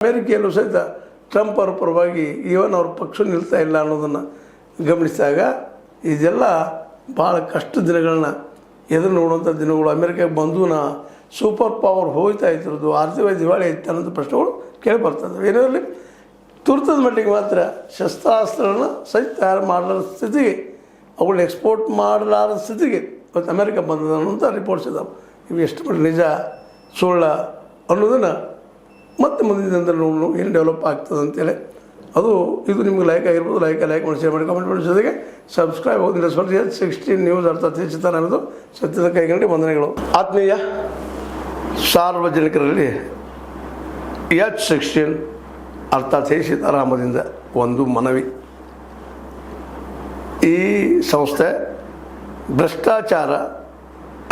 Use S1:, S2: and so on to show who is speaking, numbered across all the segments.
S1: ಅಮೆರಿಕೆಯಲ್ಲೂ ಸಹಿತ ಟ್ರಂಪ್ ಅವರ ಪರವಾಗಿ ಈವನ್ ಅವ್ರ ಪಕ್ಷ ನಿಲ್ತಾ ಇಲ್ಲ ಅನ್ನೋದನ್ನು ಗಮನಿಸಿದಾಗ ಇದೆಲ್ಲ ಭಾಳ ಕಷ್ಟ ದಿನಗಳನ್ನ ಎದುರು ನೋಡುವಂಥ ದಿನಗಳು. ಅಮೆರಿಕಕ್ಕೆ ಬಂದು ಸೂಪರ್ ಪವರ್ ಹೋಗ್ತಾ ಇದ್ರದ್ದು ಆರ್ಥಿಕ ದಿವಾಳಿ ಐತೆ ಅನ್ನೋದು ಪ್ರಶ್ನೆಗಳು ಕೇಳಿ ಬರ್ತದೆ. ಏನಿರಲಿ ತುರ್ತದ ಮಟ್ಟಿಗೆ ಮಾತ್ರ ಶಸ್ತ್ರಾಸ್ತ್ರಗಳನ್ನ ಸಹಿತ ತಯಾರು ಮಾಡಲಾರ ಸ್ಥಿತಿಗೆ, ಅವುಗಳನ್ನ ಎಕ್ಸ್ಪೋರ್ಟ್ ಮಾಡಲಾರ ಸ್ಥಿತಿಗೆ ಇವತ್ತು ಅಮೆರಿಕ ಬಂದದ ಅನ್ನೋಂಥ ರಿಪೋರ್ಟ್ಸ್ ಇದ್ದಾವೆ. ಇವು ಎಷ್ಟು ಮಟ್ಟಿಗೆ ನಿಜ ಸುಳ್ಳ ಅನ್ನೋದನ್ನು ಮತ್ತೆ ಮುಂದಿನ ದಿನದಲ್ಲಿ ಏನು ಡೆವಲಪ್ ಆಗ್ತದೆ ಅಂತೇಳಿ ಇದು ನಿಮ್ಗೆ ಲೈಕ್ ಆಗಿರ್ಬೋದು. ಲೈಕ್ ಮಾಡಿ ಶೇರ್ ಮಾಡಿ ಕಾಮೆಂಟ್ ಮಾಡೋ ಜೊತೆಗೆ ಸಬ್ಸ್ಕ್ರೈಬ್ ಹೋಗೋದಿಲ್ಲ. H16 ನ್ಯೂಸ್ ಅರ್ಥಾತ್ ಹೆಚ್ಚುತ್ತಾನೆ ಅನ್ನೋದು ಸತ್ಯದ ಕೈಗಂಡಿ ವಂದನೆಗಳು. ಆತ್ಮೀಯ ಸಾರ್ವಜನಿಕರಲ್ಲಿ H16 ಅರ್ಥಾತ್ ಸೀತಾರಾಮದಿಂದ ಒಂದು ಮನವಿ. ಈ ಸಂಸ್ಥೆ ಭ್ರಷ್ಟಾಚಾರ,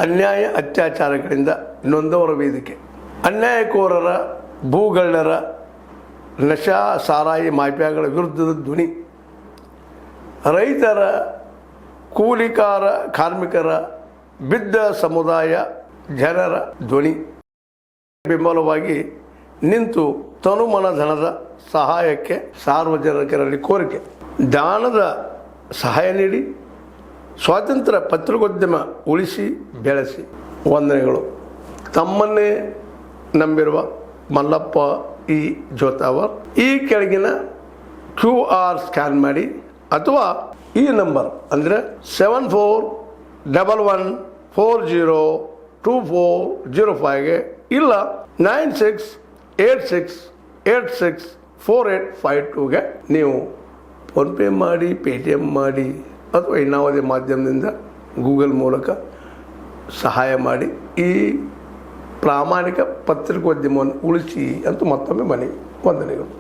S1: ಅನ್ಯಾಯ, ಅತ್ಯಾಚಾರಗಳಿಂದ ನೊಂದವರ ವೇದಿಕೆ. ಅನ್ಯಾಯಕೋರರ, ಭೂಗಳ್ಳರ, ನಶಾ ಸಾರಾಯಿ ಮಾಫಿಯಾಗಳ ವಿರುದ್ಧದ ಧ್ವನಿ. ರೈತರ, ಕೂಲಿಕಾರ, ಕಾರ್ಮಿಕರ, ಬಿದ್ದ ಸಮುದಾಯ ಜನರ ಧ್ವನಿ. ಬೆಂಬಲವಾಗಿ ನಿಂತು ತನುಮನ ಧನದ ಸಹಾಯಕ್ಕೆ ಸಾರ್ವಜನಿಕರಲ್ಲಿ ಕೋರಿಕೆ. ದಾನದ ಸಹಾಯ ನೀಡಿ ಸ್ವಾತಂತ್ರ್ಯ ಪತ್ರಿಕೋದ್ಯಮ ಉಳಿಸಿ ಬೆಳೆಸಿ. ವಂದನೆಗಳು. ತಮ್ಮನ್ನೇ ನಂಬಿರುವ ಮಲ್ಲಪ್ಪ ಇ ಜೋತಾವರ್. ಈ ಕೆಳಗಿನ QR ಸ್ಕ್ಯಾನ್ ಮಾಡಿ ಅಥವಾ ಈ ನಂಬರ್ ಅಂದರೆ 7411402405ಗೆ ಇಲ್ಲ 9686864852ಗೆ ನೀವು ಫೋನ್ಪೇ ಮಾಡಿ, ಪೇಟಿಎಮ್ ಮಾಡಿ ಅಥವಾ ಇನ್ನಾವುದೇ ಮಾಧ್ಯಮದಿಂದ ಗೂಗಲ್ ಮೂಲಕ ಸಹಾಯ ಮಾಡಿ ಈ ಪ್ರಾಮಾಣಿಕ ಪತ್ರಿಕೋದ್ಯಮವನ್ನು ಉಳಿಸಿ ಅಂತ ಮತ್ತೊಮ್ಮೆ ಮನವಿ. ವಂದನೆಗಳು.